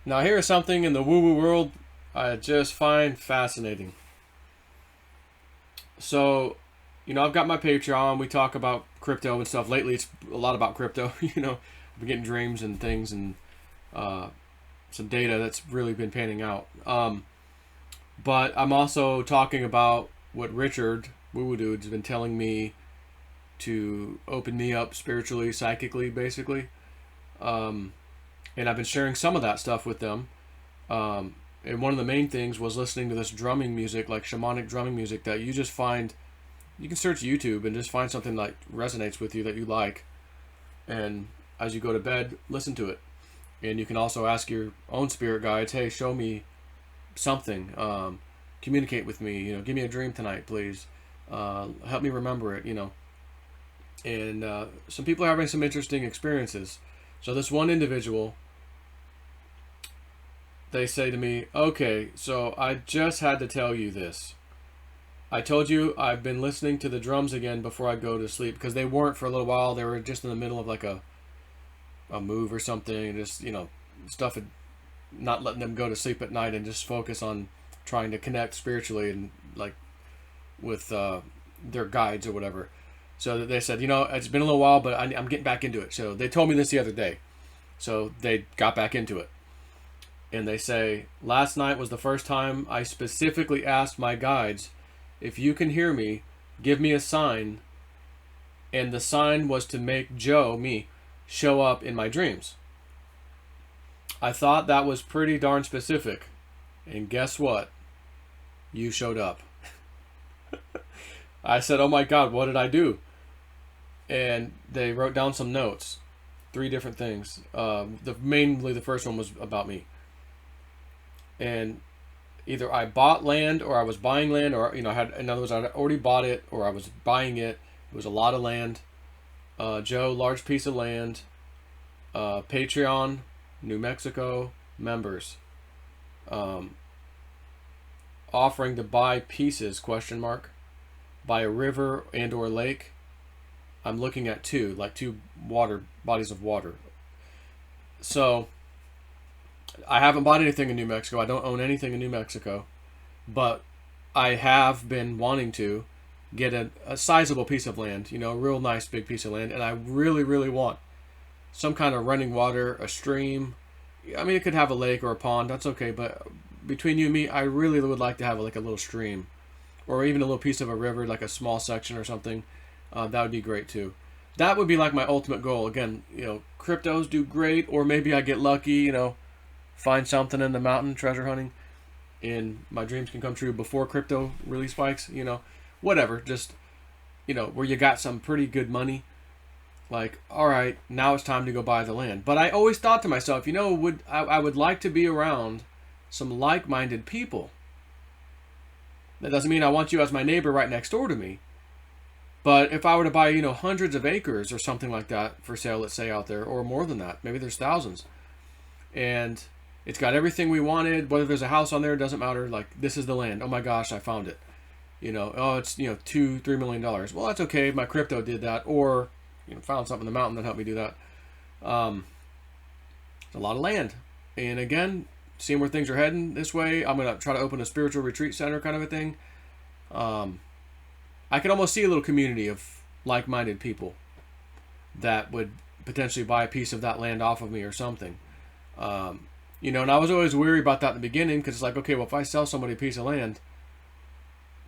Now, here's something in the woo-woo world I just find fascinating. So, I've got my Patreon. We talk about crypto and stuff. Lately, it's a lot about crypto. I've been getting dreams and things and uh, some data that's really been panning out. But I'm also talking about what Richard, Woo Woo Dude, has been telling me to open me up spiritually, psychically, basically. Um, and I've been sharing some of that stuff with them. And one of the main things was listening to this drumming music, like shamanic drumming music, that you just find. You can search YouTube and just find something that resonates with you that you like, and as you go to bed, listen to it. And you can also ask your own spirit guides, "Hey, show me something. Communicate with me. Give me a dream tonight, please. Help me remember it." And some people are having some interesting experiences. So this one individual, they say to me, "Okay, so I just had to tell you this. I told you I've been listening to the drums again before I go to sleep," because they weren't for a little while. They were just in the middle of like a move or something, and just stuff had not letting them go to sleep at night and just focus on trying to connect spiritually and like with their guides or whatever. So they said, it's been a little while, but I'm getting back into it. So they told me this the other day. So they got back into it. And they say, "Last night was the first time I specifically asked my guides, if you can hear me, give me a sign." And the sign was to make Joe, me, show up in my dreams. I thought that was pretty darn specific. And guess what? You showed up. I said, "Oh my God, what did I do?" And they wrote down some notes, 3 different things. Mainly the first one was about me. And either I bought land or I was buying land, or I had, in other words, I already bought it or I was buying it. It was a lot of land. Joe, large piece of land. Patreon, New Mexico members. Offering to buy pieces, question mark, by a river and or lake. I'm looking at 2, like 2 bodies of water. So I haven't bought anything in New Mexico. I don't own anything in New Mexico, but I have been wanting to get a sizable piece of land, a real nice big piece of land, and I really, really want some kind of running water, a stream. I mean, it could have a lake or a pond. That's okay, but between you and me, I really would like to have like a little stream, or even a little piece of a river, like a small section or something. That would be great too. That would be like my ultimate goal. Again, cryptos do great, or maybe I get lucky, find something in the mountain, treasure hunting, and my dreams can come true before crypto really spikes, whatever. Just, where you got some pretty good money. Like, all right, now it's time to go buy the land. But I always thought to myself, I would like to be around some like-minded people. That doesn't mean I want you as my neighbor right next door to me. But if I were to buy, hundreds of acres or something like that for sale, let's say, out there, or more than that, maybe there's thousands, and it's got everything we wanted, whether there's a house on there, it doesn't matter. Like, this is the land. Oh my gosh, I found it. Oh, it's, $2-3 million. Well, that's okay. My crypto did that, or, found something in the mountain that helped me do that. It's a lot of land. And again, seeing where things are heading this way, I'm going to try to open a spiritual retreat center kind of a thing. I could almost see a little community of like-minded people that would potentially buy a piece of that land off of me or something. And I was always weary about that in the beginning, because it's like, okay, well, if I sell somebody a piece of land,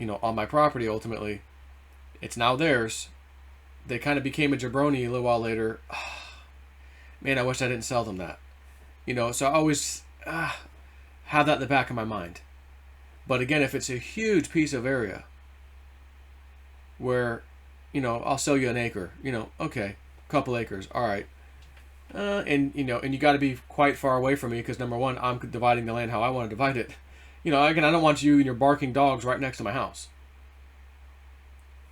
on my property, ultimately, it's now theirs. They kind of became a jabroni a little while later. Man, I wish I didn't sell them that. So I always have that in the back of my mind. But again, if it's a huge piece of area where, I'll sell you an acre, okay, a couple acres, all right. And you got to be quite far away from me, because number one, I'm dividing the land how I want to divide it. Again, I don't want you and your barking dogs right next to my house.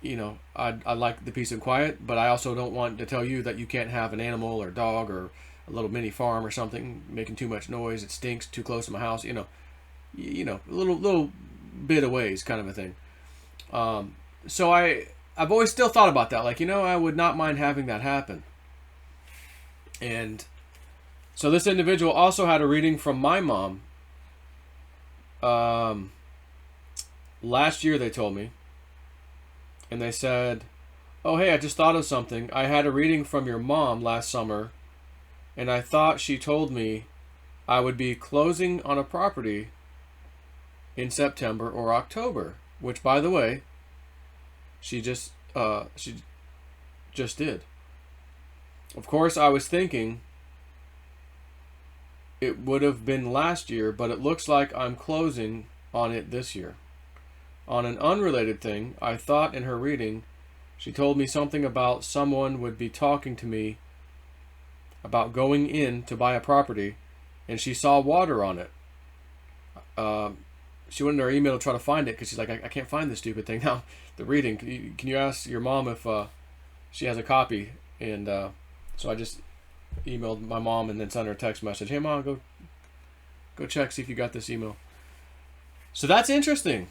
I like the peace and quiet, but I also don't want to tell you that you can't have an animal or dog or a little mini farm or something making too much noise. It stinks too close to my house. A little bit of ways, kind of a thing. So I've always still thought about that. Like, I would not mind having that happen. And So this individual also had a reading from my mom. Last year, they told me. And they said, oh, hey, I just thought of something. I had a reading from your mom last summer, and I thought she told me I would be closing on a property in September or October, which, by the way, she just did. Of course, I was thinking it would have been last year, but it looks like I'm closing on it this year. On an unrelated thing, I thought in her reading, she told me something about someone would be talking to me about going in to buy a property, and she saw water on it. She went in her email to try to find it because she's like, I can't find this stupid thing now. The reading. Can you ask your mom if she has a copy? And so I just emailed my mom and then sent her a text message. Hey, Mom, go check, see if you got this email. So that's interesting.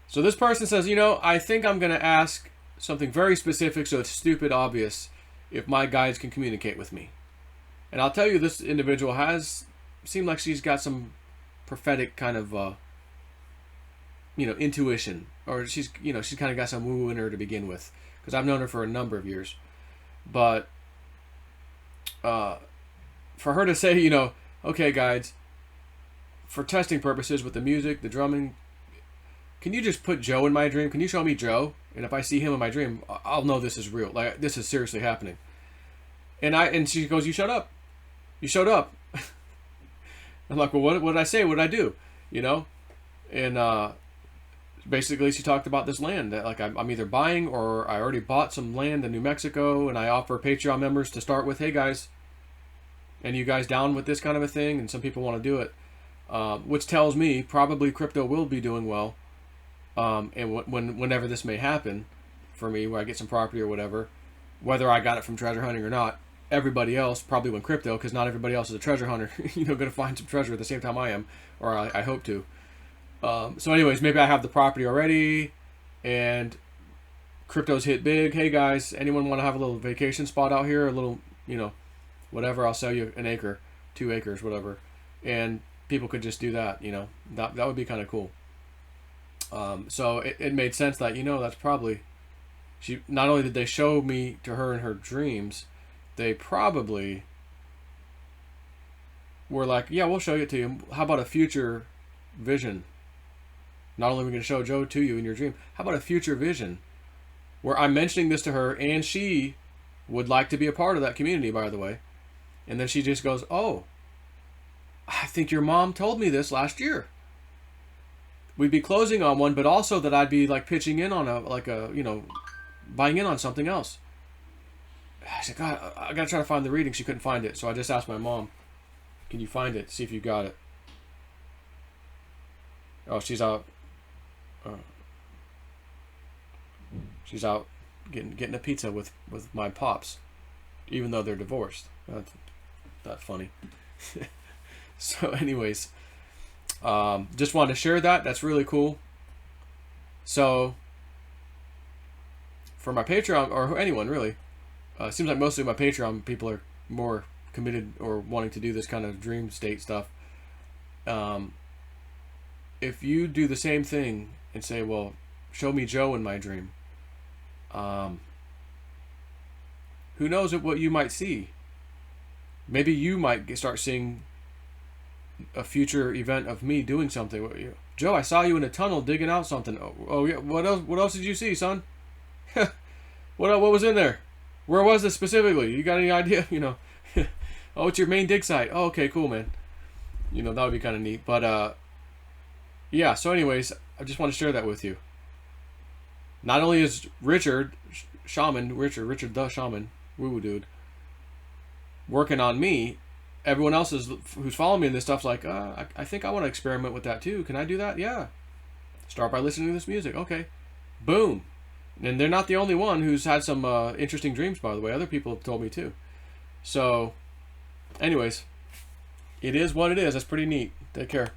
So this person says, I think I'm going to ask something very specific so it's stupid obvious if my guides can communicate with me. And I'll tell you, this individual has seemed like she's got some prophetic kind of, intuition. Or she's kind of got some woo in her to begin with. Because I've known her for a number of years. But for her to say, okay, guides, for testing purposes with the music, the drumming, can you just put Joe in my dream? Can you show me Joe? And if I see him in my dream, I'll know this is real. Like, this is seriously happening. And she goes, you shut up. You showed up. I'm like, well, what did I say? What did I do? And basically she talked about this land that like I'm either buying or I already bought some land in New Mexico, and I offer Patreon members to start with, hey guys, and you guys down with this kind of a thing? And some people want to do it, which tells me probably crypto will be doing well. And whenever this may happen for me, where I get some property or whatever, whether I got it from treasure hunting or not, everybody else probably went crypto, because not everybody else is a treasure hunter, going to find some treasure at the same time I am, or I hope to. So anyways, maybe I have the property already, and crypto's hit big. Hey guys, anyone want to have a little vacation spot out here? A little, whatever, I'll sell you an acre, 2 acres, whatever. And people could just do that, that would be kind of cool. So it made sense that, that's probably, she, not only did they show me to her in her dreams, they probably were like, yeah, we'll show it to you. How about a future vision? Not only are we going to show Joe to you in your dream, how about a future vision where I'm mentioning this to her, and she would like to be a part of that community, by the way. And then she just goes, oh, I think your mom told me this last year. We'd be closing on one, but also that I'd be like pitching in on buying in on something else. I said, God, I got to try to find the reading. She couldn't find it. So I just asked my mom, can you find it? See if you got it. Oh, she's out. She's out getting a pizza with my pops, even though they're divorced. That's funny. So anyways, just wanted to share that. That's really cool. So for my Patreon, or anyone really, seems like mostly my Patreon people are more committed or wanting to do this kind of dream state stuff. If you do the same thing and say, well, show me Joe in my dream, who knows what you might see? Maybe you might start seeing a future event of me doing something. Joe, I saw you in a tunnel digging out something. Oh yeah. What else did you see, son? What was in there? Where was this specifically? You got any idea? Oh, it's your main dig site. Oh, okay, cool, man. That would be kind of neat. But yeah. So, anyways, I just want to share that with you. Not only is Richard the shaman, woo-woo dude, working on me, everyone else who's following me in this stuff's like, I think I want to experiment with that too. Can I do that? Yeah. Start by listening to this music. Okay. Boom. And they're not the only one who's had some interesting dreams, by the way. Other people have told me too. So, anyways, it is what it is. That's pretty neat. Take care.